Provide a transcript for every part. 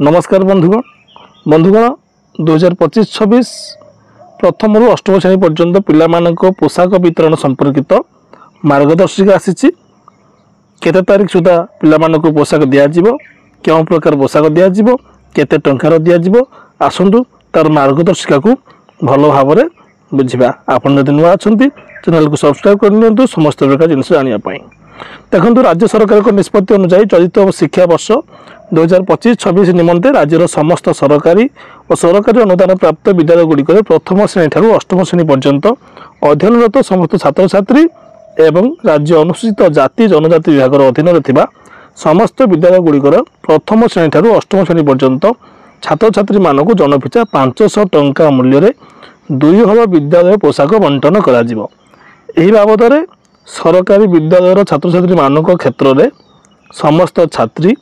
नमस्कार बंधुगण 2025-26 प्रथम रु अष्टम श्रेणी पर्यंत पिलामानक पोशाक वितरण संपर्कित मार्गदर्शिका आसी केते तारीख सुधा पिलामानक पोशाक दिज्व क्यों प्रकार पोशाक दिज्व केते टंकार दिज्व आसतु तार मार्गदर्शिका को भल भाव में बुझा। आपन यदि नुआ अच्छा चैनल को सब्सक्राइब कर समस्त प्रकार जिन जानापी देखो राज्य सरकार निष्पत्ति अनुसार चलित शिक्षा वर्ष 2025-26 निमंते राज्यर समस्त सरकारी और सरकारी अनुदान प्राप्त विद्यालय गुड़िक प्रथम श्रेणी ठारू अष्टम श्रेणी पर्यंत अध्ययनरत समस्त छात्र छात्री एवं राज्य अनुसूचित जाति जनजाति विभाग अधीन समस्त विद्यालय गुड़िकर प्रथम श्रेणी ठारू अष्टम श्रेणी पर्यंत छात्र छात्री मानक जनपिछा 500 टंका मूल्य 2 हल विद्यालय पोशाक बंटन करा जिवो। एही बाबद सरकारी विद्यालय छात्र छात्री मानक क्षेत्र में समस्त छात्री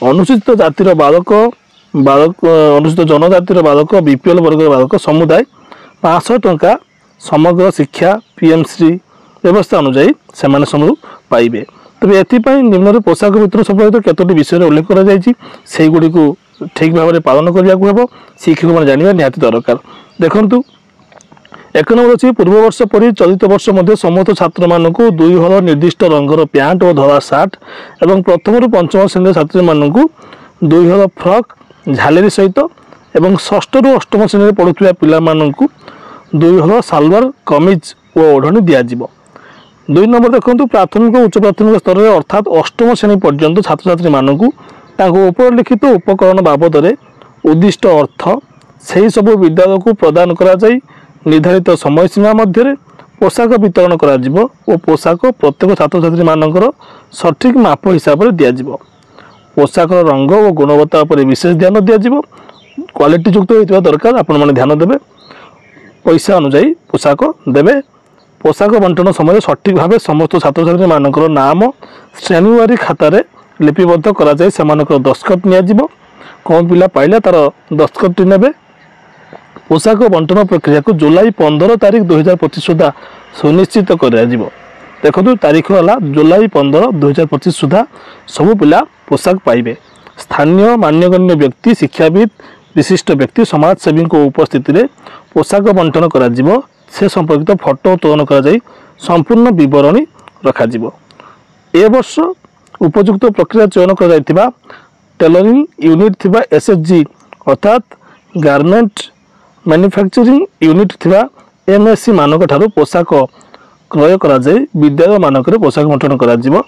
अनुसूचित जातिर बालक अनुसूचित जनजातिर बालक बीपीएल वर्ग बालक समुदाय 500 टंका समग्र शिक्षा पीएमश्री व्यवस्था अनुजाई से सब पाइबे। तेज एपाई निम्न पोशाक वितरण संपर्कित केतोटी विषय उल्लेख करगुड़ी को ठीक भाव में पालन करने को हम शिक्षक मैंने जानवा निहाती दरकार। देखु एक नंबर अच्छी पूर्व वर्ष पर चलित वर्ष मध्य समस्त छात्र मानक 2 हल निर्दिष्ट रंगर पैंट और धला सार्ट एवं प्रथम रु पंचम श्रेणी छात्री मानक 2 हल फ्रक झालेरी सहित एवं षष्ठ रु अष्टम श्रेणी पढ़ुवा पिला मानक 2 हल सालवार कमीज और ओढ़णी दिज्व। 2 नंबर देखो प्राथमिक और उच्च प्राथमिक स्तर में अर्थात अष्टम श्रेणी पर्यंत छात्र छात्री मानक उपरलिखित उपकरण बाबद उद्दिष्ट अर्थ से सब विद्यालय को प्रदान करा जाई निर्धारित समय सीमा मध्य पोशाक वितरण करा जिवो और पोशाक प्रत्येक छात्र छात्री मानकर सठिक माप हिसाब से दिज्व। पोशाक रंग और गुणवत्ता पर विशेष ध्यान दिज्व। क्वालिटी युक्त होता दरकार आपण मैंने ध्यान देवे पैसा अनुजाई पोशाक देवे। पोशाक बंटन समय सठिक भाव समस्त छात्र छात्री मानकर नाम श्रेणीवारी खातार लिपिबद्ध करा जाए सेमानकर दस्खत नियाजिवो। कौन पिला पाइला तार दस्खत ने पोशाक बंटन प्रक्रिया को जुलाई 15 तारीख 2025 सुधा सुनिश्चित कर देखो तारीख है जुलाई 15 2025 सुधा सबू पिला पोशाक पाइबे। स्थानीय मान्यगण्य व्यक्ति शिक्षाविद विशिष्ट व्यक्ति समाजसेवी उपस्थित में पोशाक बंटन करा से संपर्कित फोटो उत्तोलन कर संपूर्ण विवरणी रखा ए वर्ष उपयुक्त प्रक्रिया चयन कर टेलरिंग यूनिट थिबा एसएचजी अर्थात गारमेंट मैन्युफैक्चरिंग यूनिट थिबा एमएससी मानक ठारू पोशाक क्रय करा जाए विद्यालय मानक पोशाक बंटन करा जिवो।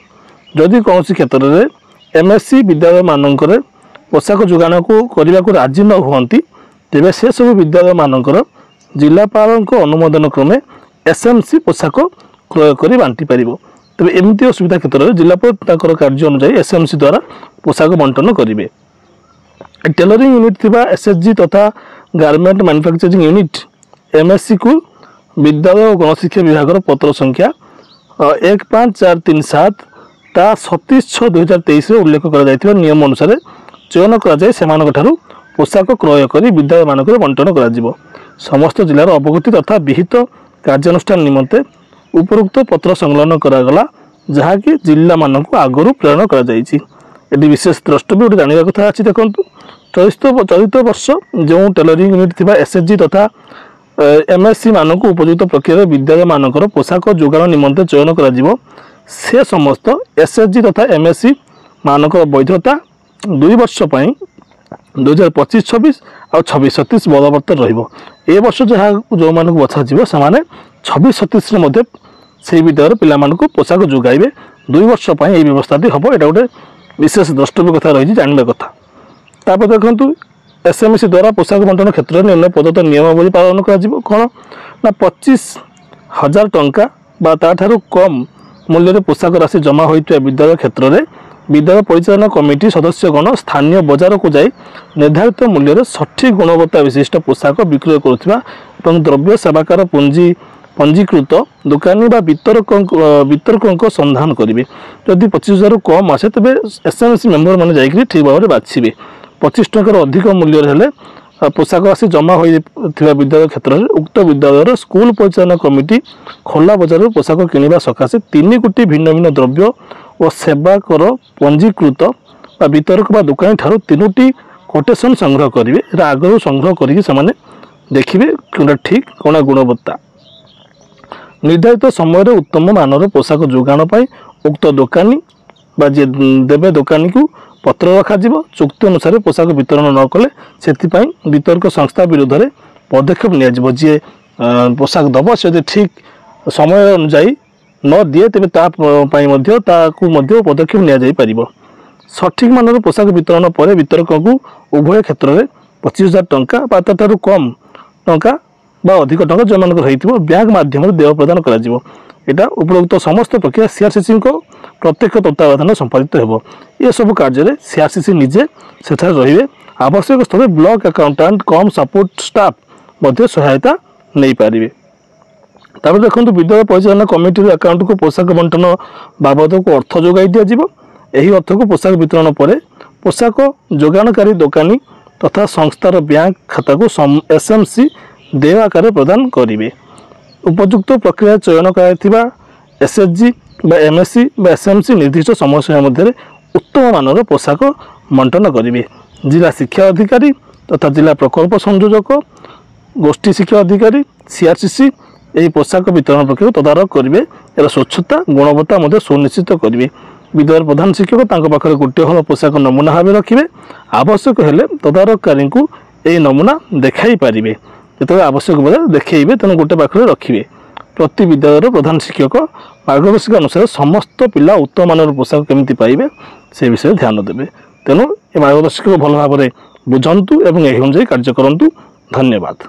जदि कौन क्षेत्र में एमएससी विद्यालय मानक पोशाक जोगाण को करने को राजी न हुंती तेबे से सब विद्यालय मानकर जिलापाल अनुमोदन क्रमे एसएमसी पोशाक क्रय कर बांटी पारिबो। तेज एमती असुविधा क्षेत्र में जिलापाल कार्य अनुसार एसएमसी द्वारा पोशाक बंटन करेंगे। टेलरिंग यूनिट थिबा एसएचजी तथा गारमेंट मैन्युफैक्चरिंग यूनिट एमएससी को विद्यालय और गणशिक्षा विभाग पत्र संख्या 15437 ता 27/6/2023 उल्लेख कर नियम अनुसार चयन कर पोशाक क्रय कर विद्यालय मानक बंटन कर समस्त जिलार अवगति तथा विहित कार्यानुष्ठान निमंते उपरोक्त पत्र संकलन करागला जहाँकि जिला मानक आगु प्रेरण कर विशेष द्रष्टव्य गोटे जानवा कथा अच्छी। देखो चलित वर्ष जो टेलरिंग यूनिट थिबा एसएचजी तथा एमएससी मानक उपयुक्त प्रक्रिया विद्यालय मानकर पोशाक जोगाण निमंते चयन कर से समस्त एसएचजी तथा एमएससी मानकर वैधता 2 वर्ष 2025-26 और 26-27 बलवर्तन रही। वर्ष जहाँ जो मानक बछा से 26-27 मध्य से विद्यालय पिला पोशाक जोगाइबे 2 वर्ष यह व्यवस्था हम यहाँ गोटे विशेष द्रष्टव्य कथा रही जानवा कथा। तापर देखु एसएमसी द्वारा पोशाक बंटन क्षेत्र में निम्न प्रदत्त नियमावली पालन कौन ना 25,000 टंका ताठारू कम मूल्य पोशाक राशि जमा होता विद्यालय क्षेत्र में विद्यालय परिचालन कमिटी सदस्यगण स्थानीय बजार को जाई निर्धारित मूल्य सठिक गुणवत्ता विशिष्ट पोशाक विक्रय करुवा द्रव्य सेवाकार पंजीकृत दुकानी बा वितरकों संधान करेंगे। जदि 25,000 कम आसे तेज एसएमसी मेम्बर मैंने जाकि ठीक भाव में बाछे। 25 टंकार अधिक मूल्य हेले पोशाक राशि जमा होता विद्यालय क्षेत्र में उक्त विद्यालय स्कूल परिचालन कमिटी खोला बजार पोशाक किणवा सकाशे 3 कोटी भिन्न भिन्न द्रव्य और सेवाकर पंजीकृत बा वितरक बा दुकानी ठारू 3टी कोटेशन संग्रह करेंगे। आगु संग्रह करके देखिए कौन ठीक कौन गुणवत्ता। निर्धारित समय उत्तम मानर पोशाक जोगाण उक्त दुकानी बा जे देवे दुकानी को पत्र रखा चुक्ति अनुसार पोशाक वितरण न कले से वितरक संस्था विरोध में पदक्षेप नि जी पोशाक दब से ठीक समय अनुजाई न दिए तेज पदक्षेप नि सठिक मानर पोशाक वितरण पर वितरक को उभय क्षेत्र में 25,000 टंका बा ताठू कम टंका बा अधिक टंका जो मान बैंक माध्यम देय प्रदान कर उपरोक्त समस्त प्रक्रिया सीआरसीसी को प्रत्यक्ष तत्वावधान संपादित हो। ये सब कार्य सीआरसीसी निजे सेठार रहिबे। आवश्यक स्थल block accountant cum support staff मध्य सहायता नहीं पारिबे। तापर देखो विद्यालय परिचालना कमिटी अकाउंट को पोशाक बंटन बाबद को अर्थ जोगाई दिया। यही अर्थ को पोशाक वितरण पर पोशाक जोगाणकारी दुकानी तथा संस्थार बैंक खाता को एसएमसी देय आकार प्रदान करेंगे। उपयुक्त प्रक्रिया चयन कर एसएचजी बा एमएससी बा एसएमसी निर्दिष्ट समय सीमा मध्य उत्तम मानर पोशाक बंटन करेंगे। जिला शिक्षा अधिकारी तथा जिला प्रकल्प संयोजक गोष्ठी शिक्षा अधिकारी सीआरसीसी यही पोशाक वितरण प्रक्रिया तदारख करेंगे। यार स्वच्छता गुणवत्ता सुनिश्चित करेंगे। विद्यालय प्रधान शिक्षक पाखे गोटे हल पोशाक नमूना भाव रखिए। आवश्यक हेले तदारखकारी को यही नमूना देखाई पारे जो आवश्यक बोले देखिए तेणु गोटे पाखे रखिए। प्रति विद्यालय प्रधान शिक्षक मार्गदर्शिका अनुसार समस्त पिला उत्तम मानर पोशाक केमिति पाइबे से विषय ध्यान देवे। तेणु ये मार्गदर्शिका भल भाव बुझंतु एवं यही अनुसार कार्य करंतु। धन्यवाद।